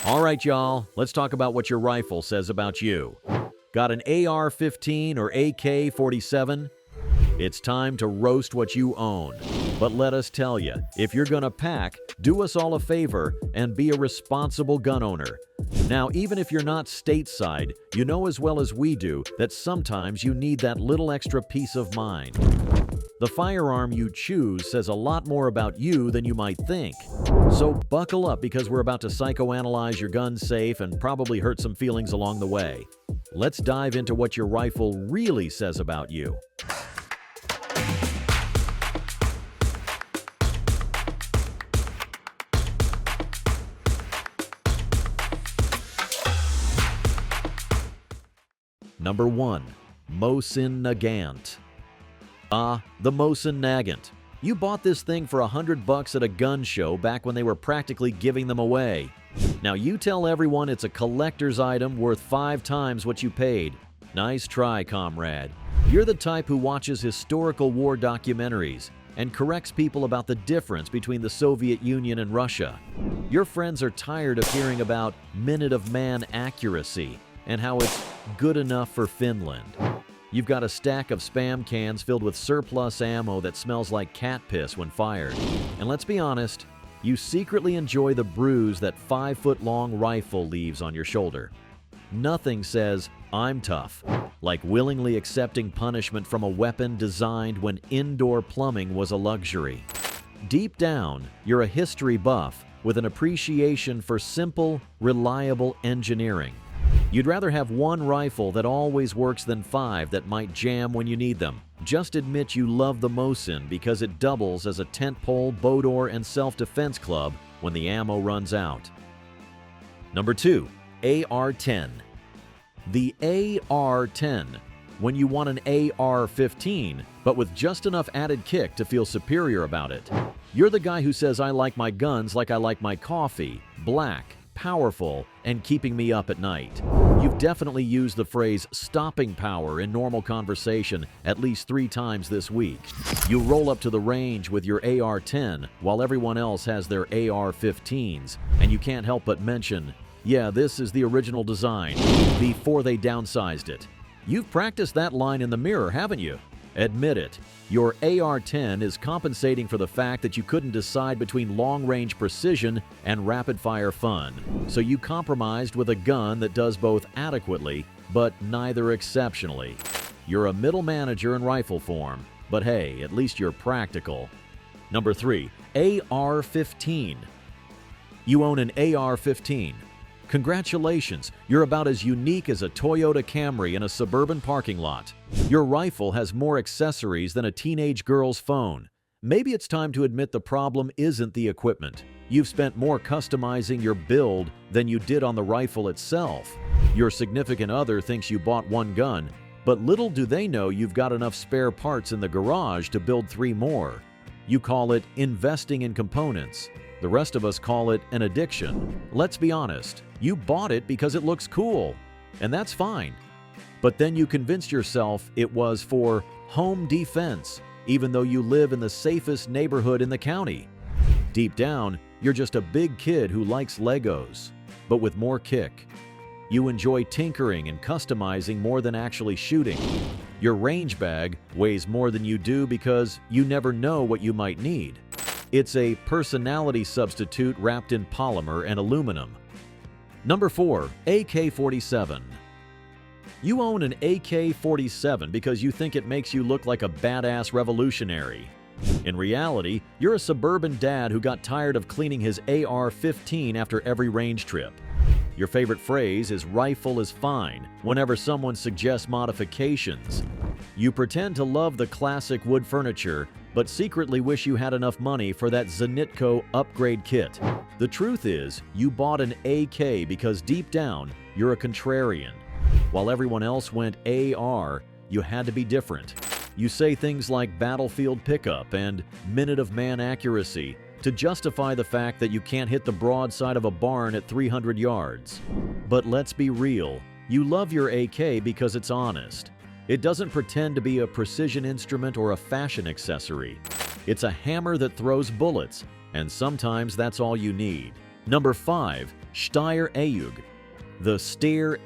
All right, y'all, let's talk about what your rifle says about you. Got an AR-15 or AK-47? It's time to roast what you own. But let us tell you, if you're gonna pack, do us all a favor and be a responsible gun owner. Now, even if you're not stateside, you know as well as we do that sometimes you need that little extra peace of mind. The firearm you choose says a lot more about you than you might think. So buckle up because we're about to psychoanalyze your gun safe and probably hurt some feelings along the way. Let's dive into what your rifle really says about you. Number 1. MOSIN NAGANT. The MOSIN NAGANT. You bought this thing for $100 at a gun show back when they were practically giving them away. Now you tell everyone it's a collector's item worth 5 times what you paid. Nice try, comrade. You're the type who watches historical war documentaries and corrects people about the difference between the Soviet Union and Russia. Your friends are tired of hearing about minute of man accuracy and how it's good enough for Finland. You've got a stack of spam cans filled with surplus ammo that smells like cat piss when fired. And let's be honest, you secretly enjoy the bruise that 5-foot-long rifle leaves on your shoulder. Nothing says, "I'm tough," like willingly accepting punishment from a weapon designed when indoor plumbing was a luxury. Deep down, you're a history buff with an appreciation for simple, reliable engineering. You'd rather have one rifle that always works than 5 that might jam when you need them. Just admit you love the MOSIN because it doubles as a tent pole, bow door, and self-defense club when the ammo runs out. Number 2. AR-10. The AR-10. When you want an AR-15, but with just enough added kick to feel superior about it. You're the guy who says, "I like my guns like I like my coffee, black, powerful, and keeping me up at night." You've definitely used the phrase stopping power in normal conversation at least 3 times this week. You roll up to the range with your AR-10 while everyone else has their AR-15s, and you can't help but mention, "Yeah, this is the original design," before they downsized it. You've practiced that line in the mirror, haven't you? Admit it. Your AR-10 is compensating for the fact that you couldn't decide between long-range precision and rapid-fire fun. So you compromised with a gun that does both adequately, but neither exceptionally. You're a middle manager in rifle form, but hey, at least you're practical. Number 3. AR-15. You own an AR-15. Congratulations, you're about as unique as a Toyota Camry in a suburban parking lot. Your rifle has more accessories than a teenage girl's phone. Maybe it's time to admit the problem isn't the equipment. You've spent more customizing your build than you did on the rifle itself. Your significant other thinks you bought one gun, but little do they know you've got enough spare parts in the garage to build 3 more. You call it investing in components. The rest of us call it an addiction. Let's be honest, you bought it because it looks cool, and that's fine. But then you convinced yourself it was for home defense, even though you live in the safest neighborhood in the county. Deep down, you're just a big kid who likes Legos, but with more kick. You enjoy tinkering and customizing more than actually shooting. Your range bag weighs more than you do because you never know what you might need. It's a personality substitute wrapped in polymer and aluminum. Number 4. AK-47. You own an AK-47 because you think it makes you look like a badass revolutionary. In reality, you're a suburban dad who got tired of cleaning his AR-15 after every range trip. Your favorite phrase is "rifle is fine" whenever someone suggests modifications. You pretend to love the classic wood furniture, but secretly wish you had enough money for that Zenitco upgrade kit. The truth is, you bought an AK because deep down, you're a contrarian. While everyone else went AR, you had to be different. You say things like battlefield pickup and minute of man accuracy to justify the fact that you can't hit the broadside of a barn at 300 yards. But let's be real, you love your AK because it's honest. It doesn't pretend to be a precision instrument or a fashion accessory. It's a hammer that throws bullets, and sometimes that's all you need. Number 5. STEYR. The STEYR,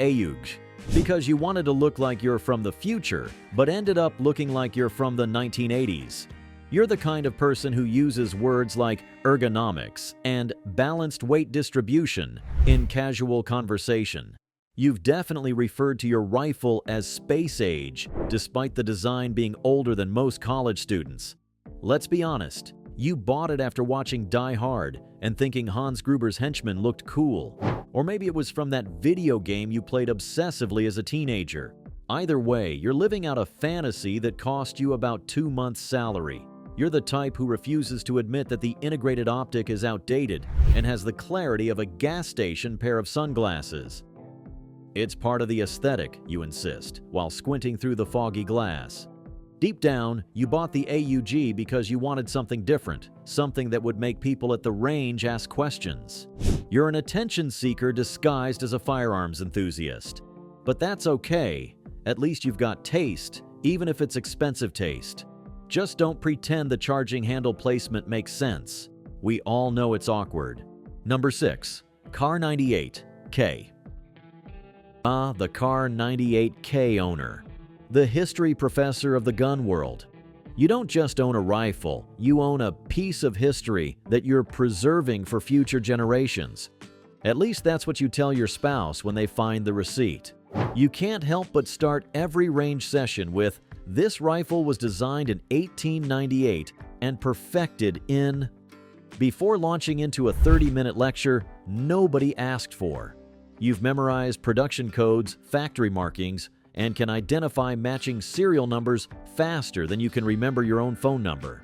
because you wanted to look like you're from the future, but ended up looking like you're from the 1980s. You're the kind of person who uses words like ergonomics and balanced weight distribution in casual conversation. You've definitely referred to your rifle as space age, despite the design being older than most college students. Let's be honest, you bought it after watching Die Hard and thinking Hans Gruber's henchman looked cool. Or maybe it was from that video game you played obsessively as a teenager. Either way, you're living out a fantasy that cost you about 2 months' salary. You're the type who refuses to admit that the integrated optic is outdated and has the clarity of a gas station pair of sunglasses. It's part of the aesthetic, you insist, while squinting through the foggy glass. Deep down, you bought the AUG because you wanted something different, something that would make people at the range ask questions. You're an attention seeker disguised as a firearms enthusiast. But that's okay. At least you've got taste, even if it's expensive taste. Just don't pretend the charging handle placement makes sense. We all know it's awkward. Number 6. Kar 98K. The Kar 98K owner. The history professor of the gun world. You don't just own a rifle, you own a piece of history that you're preserving for future generations. At least that's what you tell your spouse when they find the receipt. You can't help but start every range session with, "This rifle was designed in 1898 and perfected in..." Before launching into a 30-minute lecture nobody asked for. You've memorized production codes, factory markings, and can identify matching serial numbers faster than you can remember your own phone number.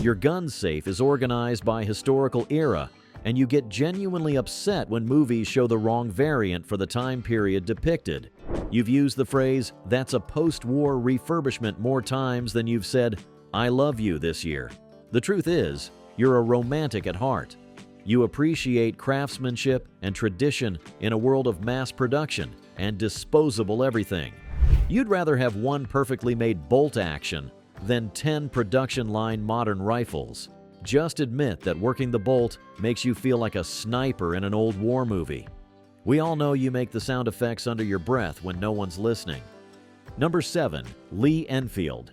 Your gun safe is organized by historical era, and you get genuinely upset when movies show the wrong variant for the time period depicted. You've used the phrase, "That's a post-war refurbishment" more times than you've said, "I love you" this year. The truth is, you're a romantic at heart. You appreciate craftsmanship and tradition in a world of mass production and disposable everything. You'd rather have one perfectly made bolt action than 10 production line modern rifles. Just admit that working the bolt makes you feel like a sniper in an old war movie. We all know you make the sound effects under your breath when no one's listening. Number 7. Lee Enfield.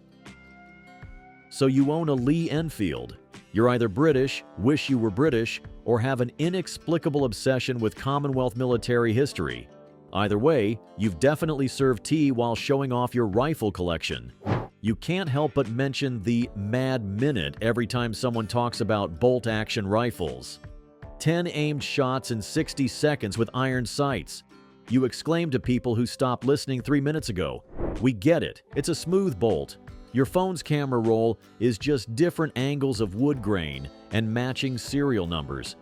So you own a Lee Enfield. You're either British, wish you were British, or have an inexplicable obsession with Commonwealth military history. Either way, you've definitely served tea while showing off your rifle collection. You can't help but mention the Mad Minute every time someone talks about bolt-action rifles. 10 aimed shots in 60 seconds with iron sights. You exclaim to people who stopped listening 3 minutes ago, "We get it, it's a smooth bolt." Your phone's camera roll is just different angles of wood grain and matching serial numbers.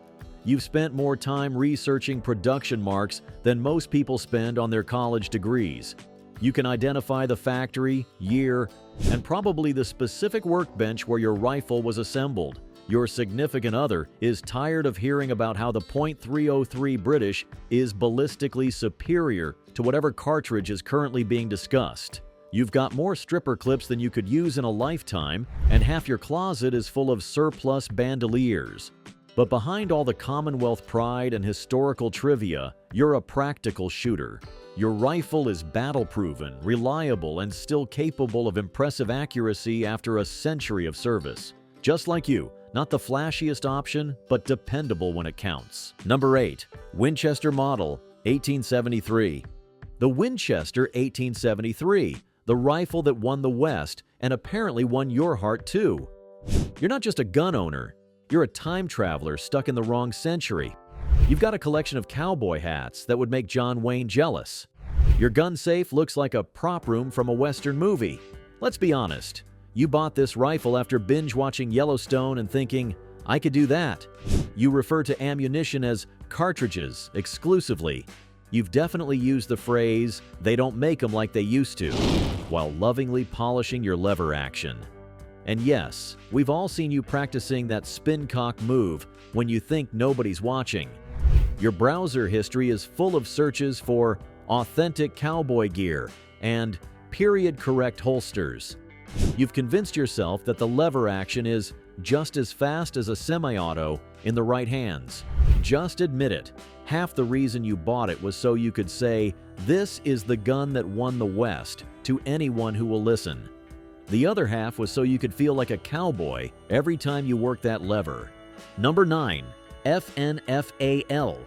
You've spent more time researching production marks than most people spend on their college degrees. You can identify the factory, year, and probably the specific workbench where your rifle was assembled. Your significant other is tired of hearing about how the .303 British is ballistically superior to whatever cartridge is currently being discussed. You've got more stripper clips than you could use in a lifetime, and half your closet is full of surplus bandoliers. But behind all the Commonwealth pride and historical trivia, you're a practical shooter. Your rifle is battle-proven, reliable, and still capable of impressive accuracy after a century of service. Just like you, not the flashiest option, but dependable when it counts. Number 8. Winchester Model 1873. The Winchester 1873, the rifle that won the West and apparently won your heart too. You're not just a gun owner. You're a time traveler stuck in the wrong century. You've got a collection of cowboy hats that would make John Wayne jealous. Your gun safe looks like a prop room from a Western movie. Let's be honest. You bought this rifle after binge-watching Yellowstone and thinking, "I could do that." You refer to ammunition as cartridges exclusively. You've definitely used the phrase, "They don't make them like they used to," while lovingly polishing your lever action. And yes, we've all seen you practicing that spin cock move when you think nobody's watching. Your browser history is full of searches for authentic cowboy gear and period-correct holsters. You've convinced yourself that the lever action is just as fast as a semi-auto in the right hands. Just admit it. Half the reason you bought it was so you could say, "This is the gun that won the West," to anyone who will listen. The other half was so you could feel like a cowboy every time you worked that lever. Number 9. FNFAL.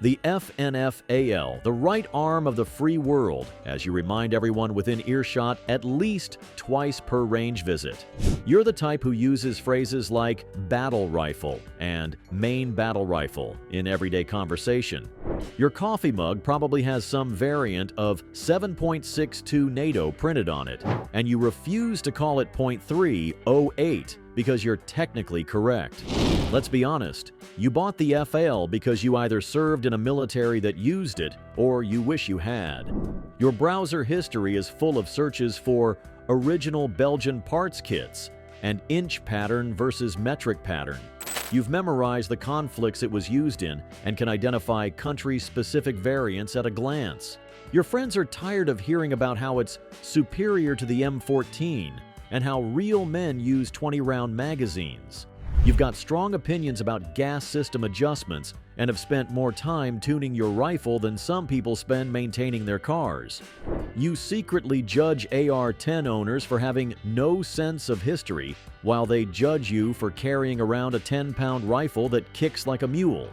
The FNFAL, the right arm of the free world, as you remind everyone within earshot at least twice per range visit. You're the type who uses phrases like battle rifle and main battle rifle in everyday conversation. Your coffee mug probably has some variant of 7.62 NATO printed on it, and you refuse to call it .308 because you're technically correct. Let's be honest, you bought the FAL because you either served in a military that used it or you wish you had. Your browser history is full of searches for original Belgian parts kits and inch pattern versus metric pattern. You've memorized the conflicts it was used in and can identify country-specific variants at a glance. Your friends are tired of hearing about how it's superior to the M14 and how real men use 20-round magazines. You've got strong opinions about gas system adjustments and have spent more time tuning your rifle than some people spend maintaining their cars. You secretly judge AR-10 owners for having no sense of history, while they judge you for carrying around a 10-pound rifle that kicks like a mule.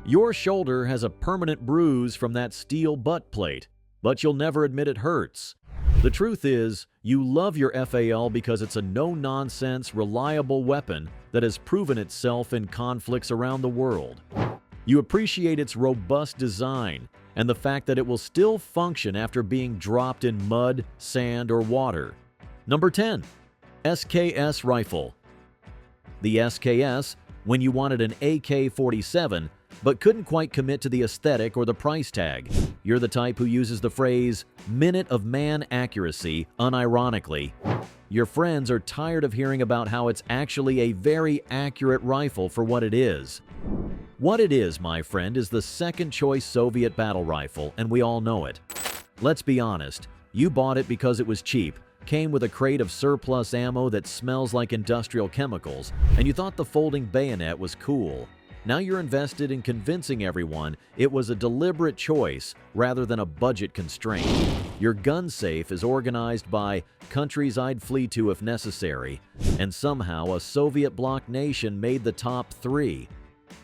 Your shoulder has a permanent bruise from that steel butt plate, but you'll never admit it hurts. The truth is, you love your FAL because it's a no-nonsense, reliable weapon that has proven itself in conflicts around the world. You appreciate its robust design and the fact that it will still function after being dropped in mud, sand, or water. Number 10. SKS rifle. The SKS, when you wanted an AK-47 but couldn't quite commit to the aesthetic or the price tag. You're the type who uses the phrase "minute of man accuracy" unironically. Your friends are tired of hearing about how it's actually a very accurate rifle for what it is. What it is, my friend, is the second-choice Soviet battle rifle, and we all know it. Let's be honest, you bought it because it was cheap, came with a crate of surplus ammo that smells like industrial chemicals, and you thought the folding bayonet was cool. Now you're invested in convincing everyone it was a deliberate choice rather than a budget constraint. Your gun safe is organized by countries I'd flee to if necessary, and somehow a Soviet bloc nation made the top 3.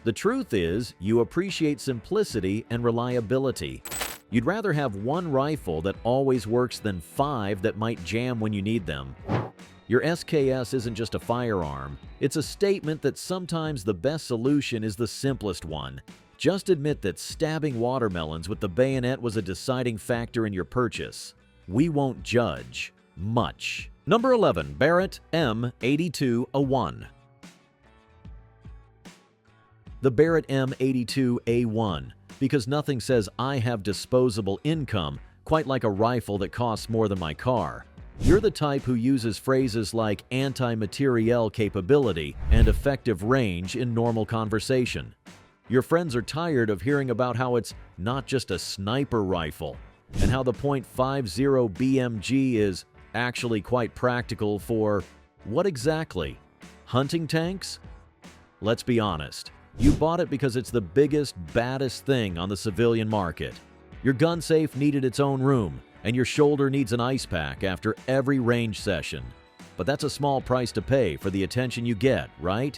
The truth is, you appreciate simplicity and reliability. You'd rather have one rifle that always works than 5 that might jam when you need them. Your SKS isn't just a firearm, it's a statement that sometimes the best solution is the simplest one. Just admit that stabbing watermelons with the bayonet was a deciding factor in your purchase. We won't judge. Much. Number 11. Barrett M82A1. The Barrett M82A1, because nothing says I have disposable income quite like a rifle that costs more than my car. You're the type who uses phrases like anti-materiel capability and effective range in normal conversation. Your friends are tired of hearing about how it's not just a sniper rifle, and how the .50 BMG is actually quite practical for what exactly? Hunting tanks? Let's be honest. You bought it because it's the biggest, baddest thing on the civilian market. Your gun safe needed its own room, and your shoulder needs an ice pack after every range session. But that's a small price to pay for the attention you get, right?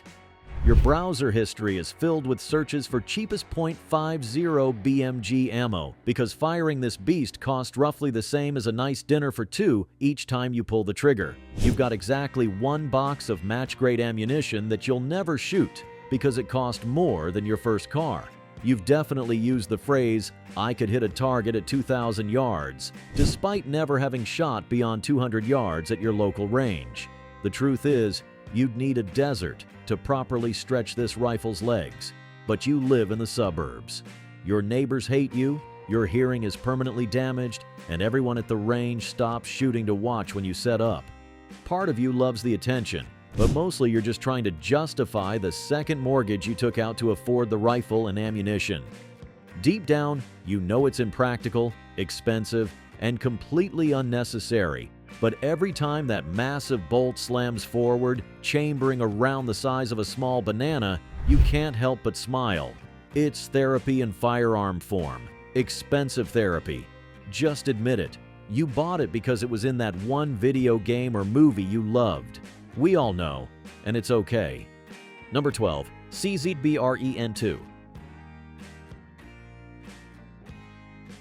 Your browser history is filled with searches for cheapest .50 BMG ammo because firing this beast costs roughly the same as a nice dinner for 2 each time you pull the trigger. You've got exactly 1 box of match-grade ammunition that you'll never shoot because it cost more than your first car. You've definitely used the phrase, "I could hit a target at 2,000 yards," despite never having shot beyond 200 yards at your local range. The truth is, you'd need a desert to properly stretch this rifle's legs, but you live in the suburbs. Your neighbors hate you, your hearing is permanently damaged, and everyone at the range stops shooting to watch when you set up. Part of you loves the attention, but mostly you're just trying to justify the second mortgage you took out to afford the rifle and ammunition. Deep down, you know it's impractical, expensive, and completely unnecessary, But every time that massive bolt slams forward, chambering around the size of a small banana, you can't help but smile. It's therapy in firearm form. Expensive therapy. Just admit it. You bought it because it was in that one video game or movie you loved. We all know, and it's okay. Number 12. CZ-BREN2.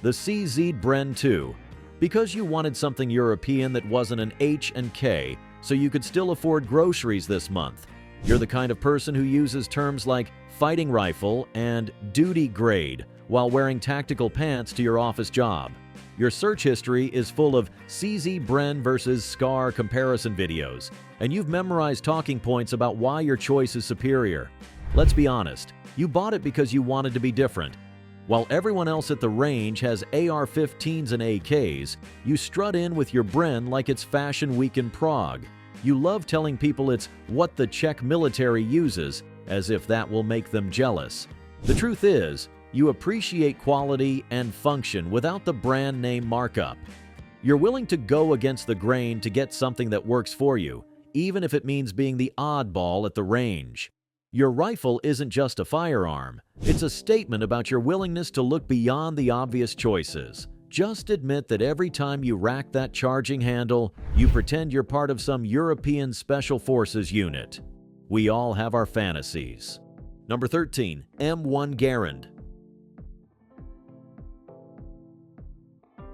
The CZ BREN 2. Because you wanted something European that wasn't an H and K, so you could still afford groceries this month. You're the kind of person who uses terms like fighting rifle and duty grade while wearing tactical pants to your office job. Your search history is full of CZ BREN versus SCAR comparison videos, and you've memorized talking points about why your choice is superior. Let's be honest, you bought it because you wanted to be different. While everyone else at the range has AR-15s and AKs, you strut in with your BREN like it's Fashion Week in Prague. You love telling people it's what the Czech military uses, as if that will make them jealous. The truth is, you appreciate quality and function without the brand name markup. You're willing to go against the grain to get something that works for you, even if it means being the oddball at the range. Your rifle isn't just a firearm. It's a statement about your willingness to look beyond the obvious choices. Just admit that every time you rack that charging handle, you pretend you're part of some European Special Forces unit. We all have our fantasies. Number 13. M1 GARAND.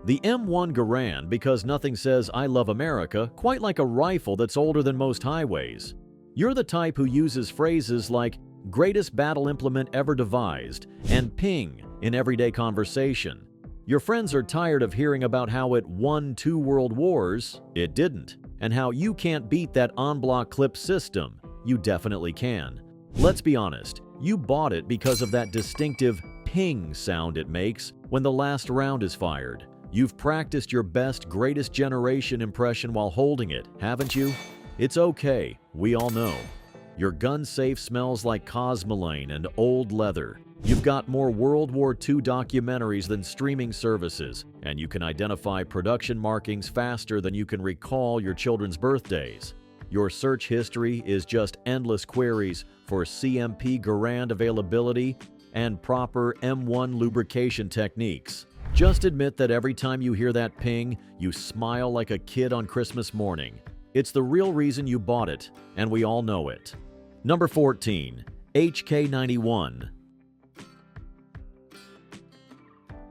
The M1 GARAND because nothing says "I love America" quite like a rifle that's older than most highways. You're the type who uses phrases like "greatest battle implement ever devised" and "ping" in everyday conversation. Your friends are tired of hearing about how it won 2 world wars. It didn't. And how you can't beat that en-bloc clip system. You definitely can. Let's be honest, you bought it because of that distinctive ping sound it makes when the last round is fired. You've practiced your best greatest generation impression while holding it, haven't you? It's okay, we all know. Your gun safe smells like cosmoline and old leather. You've got more World War II documentaries than streaming services, and you can identify production markings faster than you can recall your children's birthdays. Your search history is just endless queries for CMP Garand availability and proper M1 lubrication techniques. Just admit that every time you hear that ping, you smile like a kid on Christmas morning. It's the real reason you bought it, and we all know it. Number 14. HK91.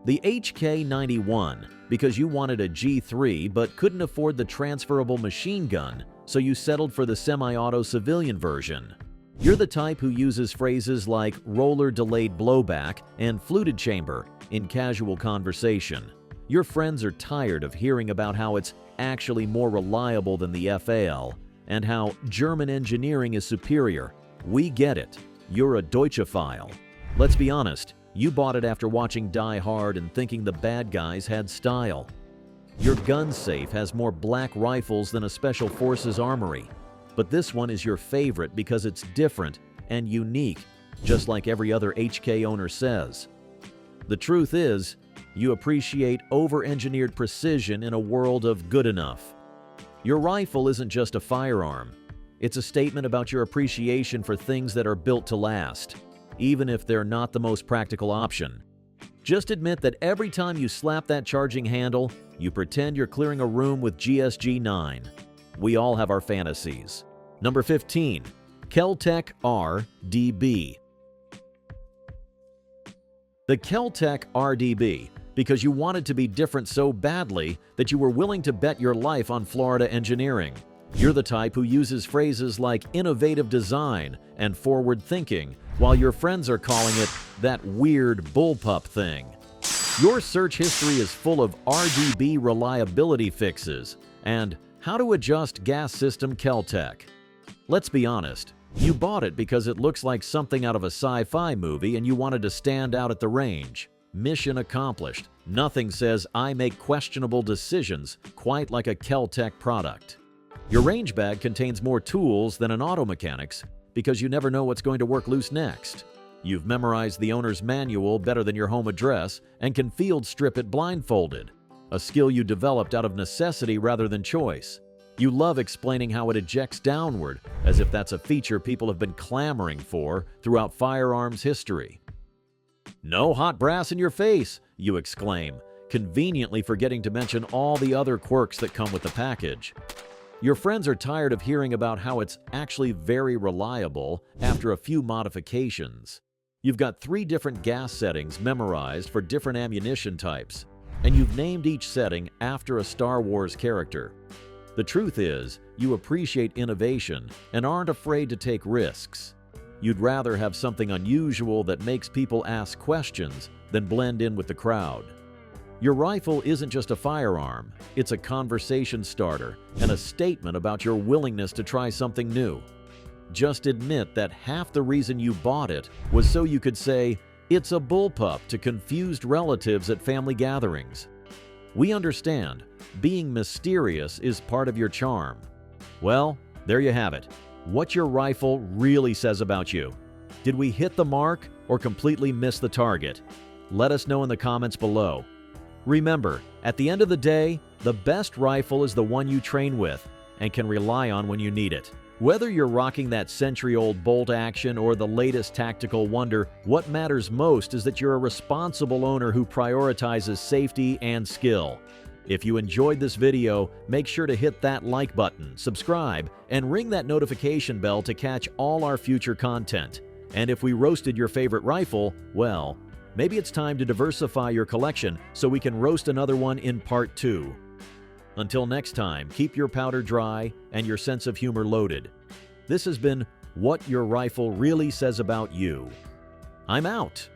The HK91 because you wanted a G3 but couldn't afford the transferable machine gun, so you settled for the semi-auto civilian version. You're the type who uses phrases like roller delayed blowback and fluted chamber in casual conversation. Your friends are tired of hearing about how it's actually more reliable than the FAL and how German engineering is superior. We get it. You're a Deutschophile. Let's be honest, you bought it after watching Die Hard and thinking the bad guys had style. Your gun safe has more black rifles than a Special Forces armory, but this one is your favorite because it's different and unique, just like every other HK owner says. The truth is, you appreciate over-engineered precision in a world of good enough. Your rifle isn't just a firearm. It's a statement about your appreciation for things that are built to last, even if they're not the most practical option. Just admit that every time you slap that charging handle, you pretend you're clearing a room with GSG-9. We all have our fantasies. Number 15. KELTEC RDB. The KELTEC RDB because you wanted to be different so badly that you were willing to bet your life on Florida engineering. You're the type who uses phrases like innovative design and forward thinking, while your friends are calling it that weird bullpup thing. Your search history is full of RDB reliability fixes and how to adjust gas system KELTEC. Let's be honest, you bought it because it looks like something out of a sci-fi movie and you wanted to stand out at the range. Mission accomplished. Nothing says I make questionable decisions quite like a KELTEC product. Your range bag contains more tools than an auto mechanic's because you never know what's going to work loose next. You've memorized the owner's manual better than your home address and can field strip it blindfolded. a skill you developed out of necessity rather than choice. You love explaining how it ejects downward, as if that's a feature people have been clamoring for throughout firearms history. "No hot brass in your face," you exclaim, conveniently forgetting to mention all the other quirks that come with the package. Your friends are tired of hearing about how it's actually very reliable after a few modifications. You've got 3 different gas settings memorized for different ammunition types, and you've named each setting after a Star Wars character. The truth is, you appreciate innovation and aren't afraid to take risks. You'd rather have something unusual that makes people ask questions than blend in with the crowd. Your rifle isn't just a firearm, it's a conversation starter and a statement about your willingness to try something new. Just admit that half the reason you bought it was so you could say, "It's a bullpup" to confused relatives at family gatherings. We understand, being mysterious is part of your charm. Well, there you have it. What your rifle really says about you. Did we hit the mark or completely miss the target? Let us know in the comments below. Remember, at the end of the day, the best rifle is the one you train with and can rely on when you need it. Whether you're rocking that century-old bolt action or the latest tactical wonder, what matters most is that you're a responsible owner who prioritizes safety and skill. If you enjoyed this video, make sure to hit that like button, subscribe, and ring that notification bell to catch all our future content. And if we roasted your favorite rifle, well, maybe it's time to diversify your collection so we can roast another one in part 2. Until next time, keep your powder dry and your sense of humor loaded. This has been What Your Rifle Really Says About You. I'm out.